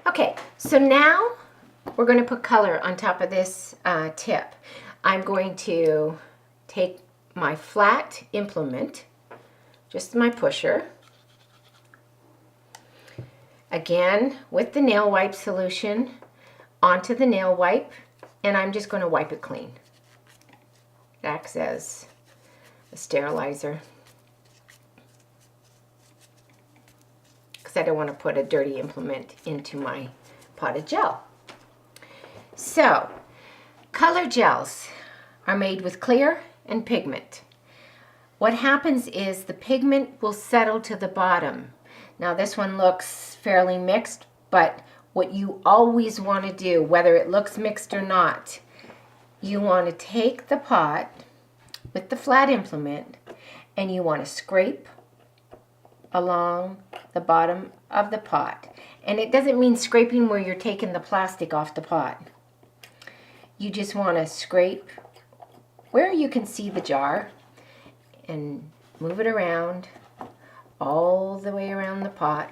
Okay, so now we're going to put color on top of this tip. I'm going to take my flat implement, just my pusher, again with the nail wipe solution onto the nail wipe, and I'm just going to wipe it clean. It acts as a sterilizer because I don't want to put a dirty implement into my potted gel. So, color gels are made with clear and pigment. What happens is the pigment will settle to the bottom. Now this one looks fairly mixed, but what you always want to do, whether it looks mixed or not, you want to take the pot with the flat implement and you want to scrape along the bottom of the pot. And it doesn't mean scraping where you're taking the plastic off the pot. You just want to scrape where you can see the jar and move it around all the way around the pot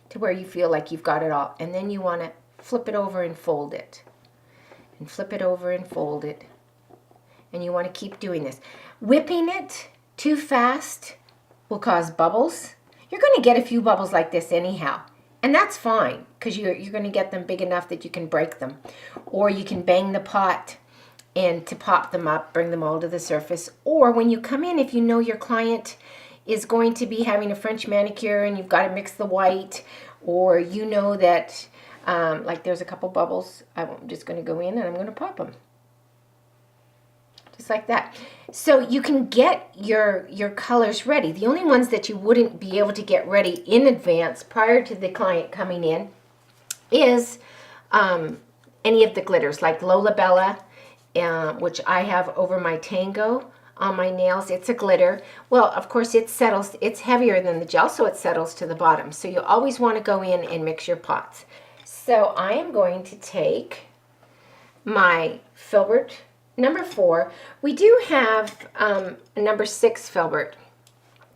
to where you feel like you've got it all. And then you want to flip it over and fold it. And flip it over and fold it. And you want to keep doing this. Whipping it too fast will cause bubbles. You're going to get a few bubbles like this anyhow. And that's fine, because you're going to get them big enough that you can break them. Or you can bang the pot and to pop them up, bring them all to the surface. Or when you come in, if you know your client is going to be having a French manicure and you've got to mix the white, or you know that, like there's a couple bubbles, I'm just going to go in and I'm going to pop them. Just like that. So you can get your colors ready. The only ones that you wouldn't be able to get ready in advance prior to the client coming in is any of the glitters, like Lola Bella, which I have over my Tango on my nails. It's a glitter. Well, of course it settles. It's heavier than the gel, so it settles to the bottom. So you always want to go in and mix your pots. So I am going to take my filbert number 4. We do have a number 6 filbert.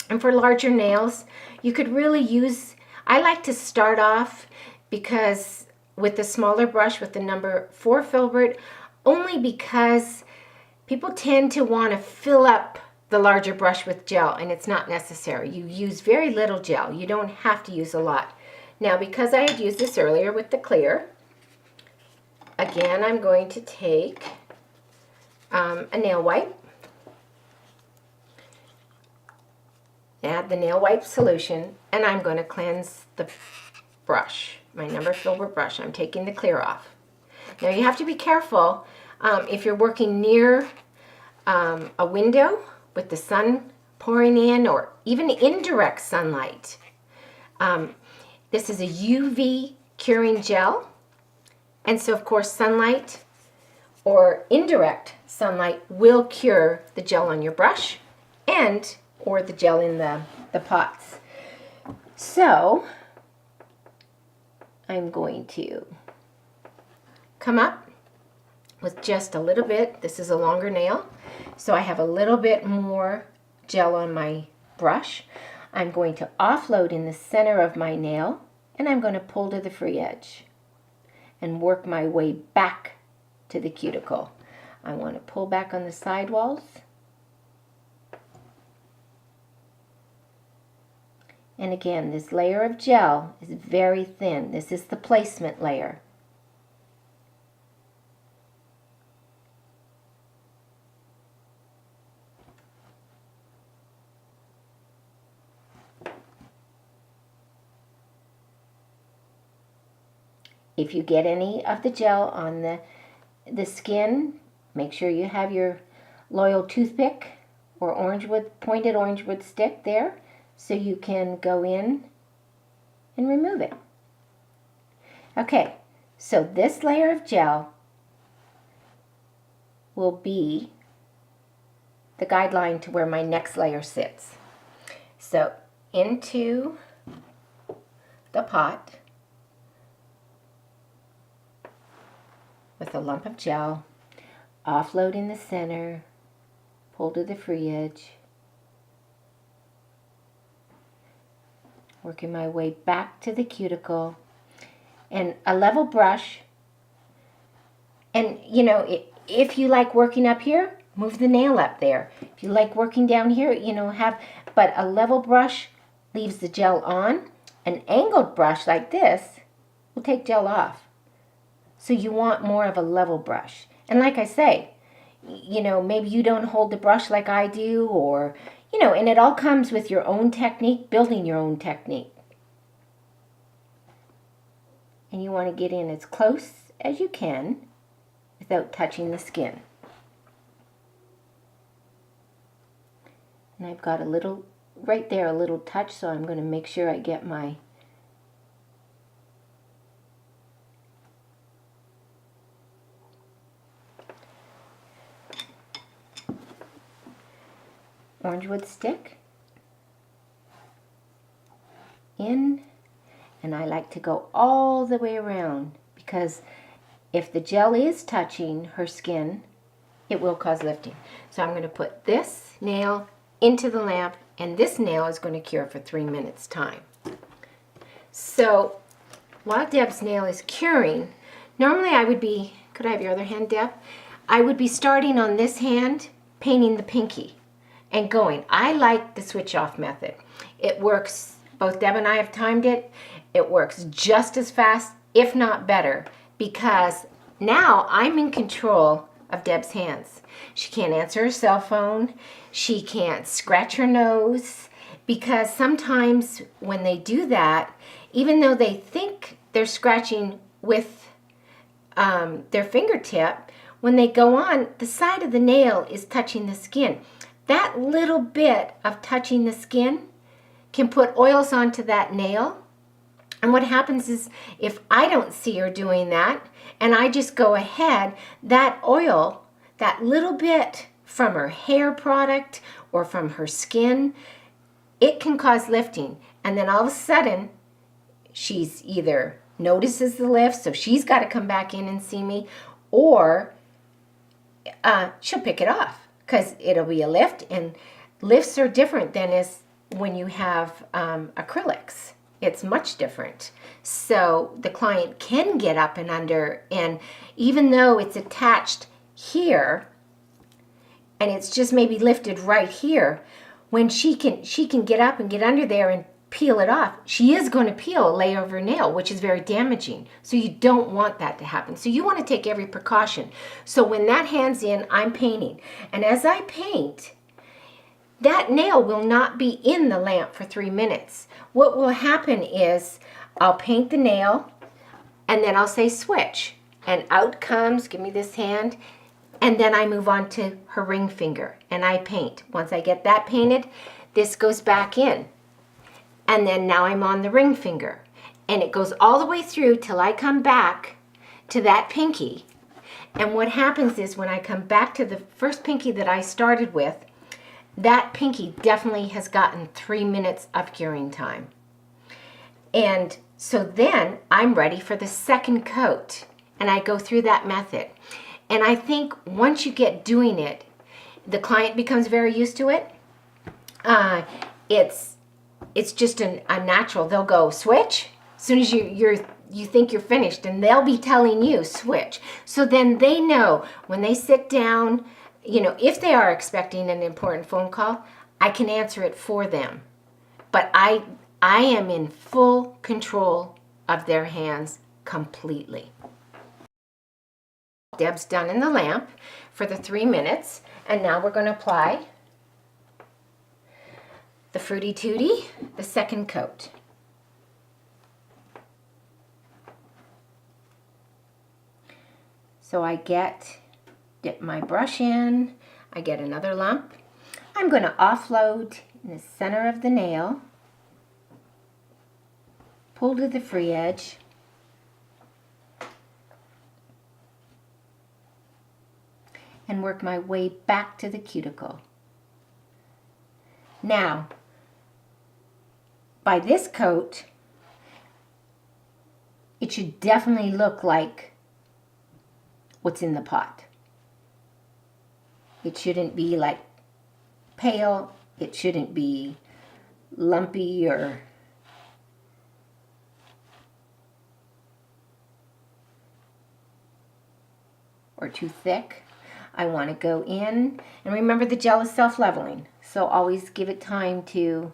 And for larger nails, you could really use, I like to start off because with the smaller brush with the number 4 filbert, only because people tend to want to fill up the larger brush with gel, and it's not necessary. You use very little gel. You don't have to use a lot. Now, because I had used this earlier with the clear, again, I'm going to take a nail wipe, add the nail wipe solution, and I'm going to cleanse the brush, my number filbert brush. I'm taking the clear off. Now you have to be careful if you're working near a window with the sun pouring in, or even indirect sunlight. This is a UV curing gel, and so of course sunlight or indirect sunlight will cure the gel on your brush and or the gel in the pots. So I'm going to come up with just a little bit. This is a longer nail, so I have a little bit more gel on my brush. I'm going to offload in the center of my nail, and I'm going to pull to the free edge and work my way back to the cuticle. I want to pull back on the sidewalls. And again, this layer of gel is very thin. This is the placement layer. If you get any of the gel on the skin, make sure you have your loyal toothpick or pointed orangewood stick there so you can go in and remove it. Okay, so this layer of gel will be the guideline to where my next layer sits. So into the pot with a lump of gel, offload in the center, pull to the free edge, working my way back to the cuticle. and a level brush. And, you know, if you like working up here, move the nail up there. If you like working down here, you know, but a level brush leaves the gel on. An angled brush like this will take gel off. So you want more of a level brush. And like I say, you know, maybe you don't hold the brush like I do, or, you know, and it all comes with your own technique, building your own technique. And you want to get in as close as you can without touching the skin. And I've got a little, right there, a little touch, so I'm going to make sure I get my orange wood stick in, and I like to go all the way around, because if the gel is touching her skin, it will cause lifting. So I'm going to put this nail into the lamp, and this nail is going to cure for 3 minutes time. So while Deb's nail is curing, normally I would be, could I have your other hand, Deb? I would be starting on this hand, painting the pinky and going. I like the switch off method. It works, both Deb and I have timed it. It works just as fast, if not better, because now I'm in control of Deb's hands. She can't answer her cell phone. She can't scratch her nose, because sometimes when they do that, even though they think they're scratching with their fingertip, when they go on, the side of the nail is touching the skin. That little bit of touching the skin can put oils onto that nail. And what happens is, if I don't see her doing that and I just go ahead, that oil, that little bit from her hair product or from her skin, it can cause lifting. And then all of a sudden, she's either notices the lift, so she's got to come back in and see me, or she'll pick it off, because it'll be a lift, and lifts are different than is when you have acrylics. It's much different. So the client can get up and under, and even though it's attached here and it's just maybe lifted right here, when she can get up and get under there and peel it off, she is going to peel a layer of her nail, which is very damaging. So you don't want that to happen. So you want to take every precaution. So when that hand's in, I'm painting. And as I paint, that nail will not be in the lamp for 3 minutes. What will happen is I'll paint the nail, and then I'll say switch. And out comes, give me this hand, and then I move on to her ring finger, and I paint. Once I get that painted, this goes back in. And then now I'm on the ring finger. And it goes all the way through till I come back to that pinky. And what happens is, when I come back to the first pinky that I started with, that pinky definitely has gotten 3 minutes of curing time. And so then I'm ready for the second coat. And I go through that method. And I think once you get doing it, the client becomes very used to it. It's just a natural. They'll go switch as soon as you think you're finished, and they'll be telling you switch. So then they know when they sit down, you know, if they are expecting an important phone call, I can answer it for them. But I am in full control of their hands completely. Deb's done in the lamp for the 3 minutes, and now we're going to apply the Fruity Tooty, the second coat. So I dip my brush in, I get another lump. I'm going to offload in the center of the nail, pull to the free edge, and work my way back to the cuticle. Now, by this coat, it should definitely look like what's in the pot. It shouldn't be like pale, it shouldn't be lumpy or or too thick. I want to go in, and remember the gel is self-leveling, so always give it time to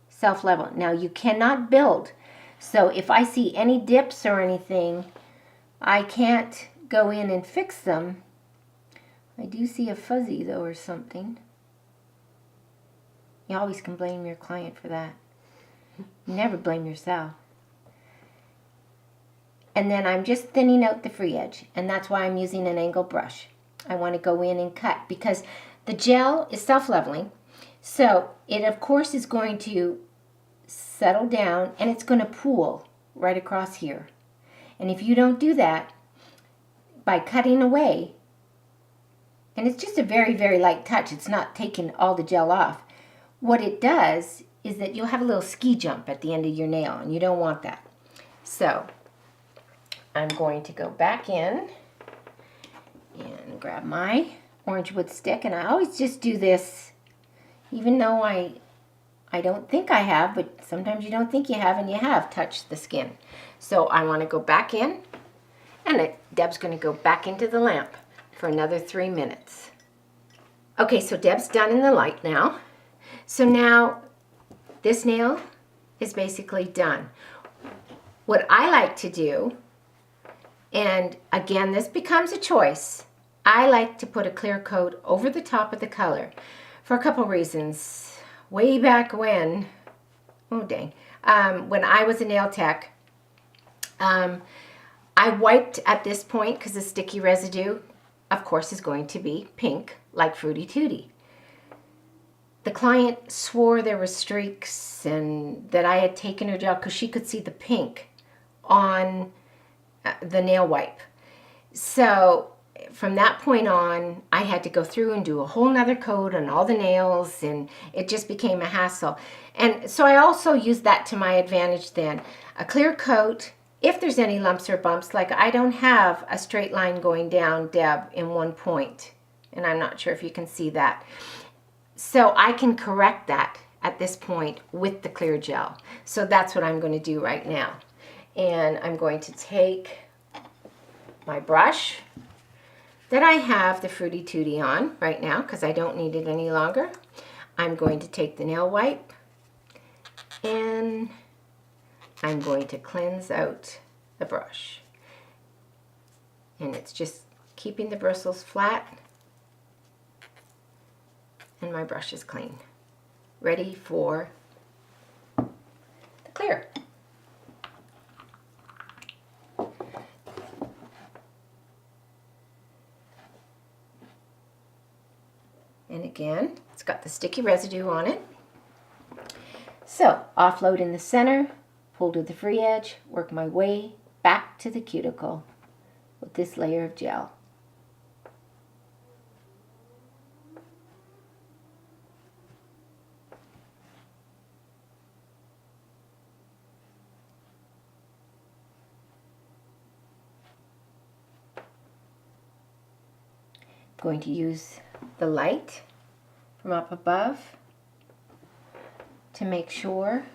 self-level. Now you cannot build, so if I see any dips or anything, I can't go in and fix them. I do see a fuzzy though or something. You always can blame your client for that. Never blame yourself. And then I'm just thinning out the free edge, and that's why I'm using an angle brush. I want to go in and cut because the gel is self-leveling, so it of course is going to settle down and it's going to pool right across here. And if you don't do that by cutting away, and it's just a very, very light touch, it's not taking all the gel off, what it does is that you'll have a little ski jump at the end of your nail, and you don't want that. So I'm going to go back in and grab my orange wood stick, and I always just do this, even though I don't think I have, but sometimes you don't think you have, and you have touched the skin. So I want to go back in, and Deb's going to go back into the lamp for another 3 minutes. Okay, so Deb's done in the light now. So now this nail is basically done. What I like to do, and again, this becomes a choice, I like to put a clear coat over the top of the color for a couple reasons. Way back when, oh dang, when I was a nail tech, I wiped at this point because the sticky residue, of course, is going to be pink, like Fruity Tooty. The client swore there were streaks and that I had taken her gel because she could see the pink on the nail wipe. So from that point on, I had to go through and do a whole nother coat on all the nails, and it just became a hassle. And so I also used that to my advantage then. A clear coat, if there's any lumps or bumps, like I don't have a straight line going down, Deb, in one point, and I'm not sure if you can see that. So I can correct that at this point with the clear gel. So that's what I'm going to do right now. And I'm going to take my brush that I have the Fruity Tooty on right now because I don't need it any longer. I'm going to take the nail wipe and I'm going to cleanse out the brush. And it's just keeping the bristles flat, and my brush is clean, ready for the clear. And again, it's got the sticky residue on it. So offload in the center, pull to the free edge, work my way back to the cuticle with this layer of gel. Going to use the light from up above to make sure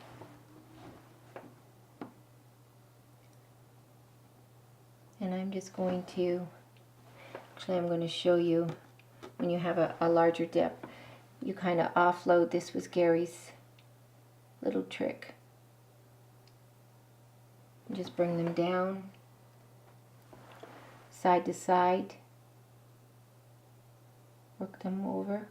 and I'm just going to, actually I'm going to show you when you have a larger dip, you kind of offload. This was Gary's little trick. Just bring them down side to side. Work them over.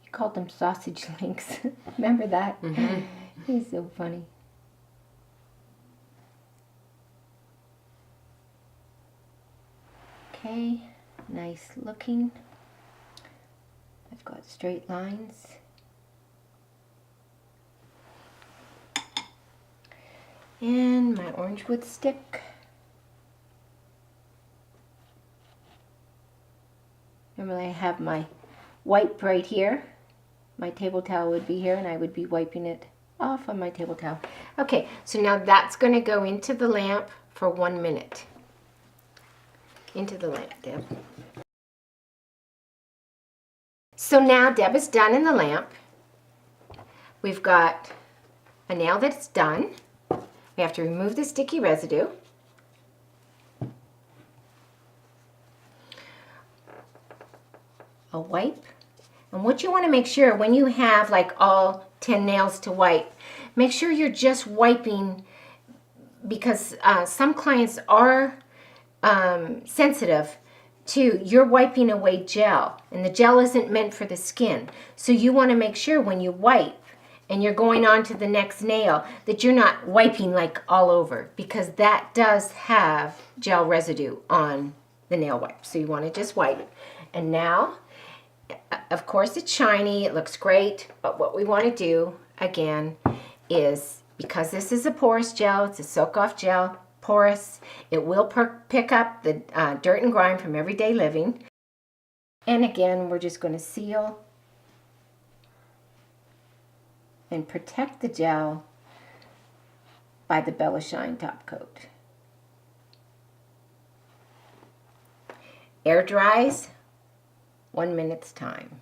You called them sausage links. Remember that? Mm-hmm. He's so funny. Okay, nice looking. I've got straight lines. And my orange wood stick. Remember, I have my wipe right here. My table towel would be here, and I would be wiping it off on my table towel. Okay, so now that's going to go into the lamp for 1 minute. Into the lamp, Deb. So now Deb is done in the lamp. We've got a nail that's done. We have to remove the sticky residue. a wipe. And what you want to make sure when you have like all 10 nails to wipe, make sure you're just wiping, because some clients are sensitive to, you're wiping away gel, and the gel isn't meant for the skin. So you want to make sure when you wipe and you're going on to the next nail that you're not wiping like all over, because that does have gel residue on the nail wipe. So you want to just wipe. And now, of course, it's shiny, it looks great, but what we want to do again is, because this is a porous gel, it's a soak-off gel, porous, it will pick up the dirt and grime from everyday living. And again, we're just going to seal and protect the gel by the Bella Shine top coat. Air dries 1 minute's time.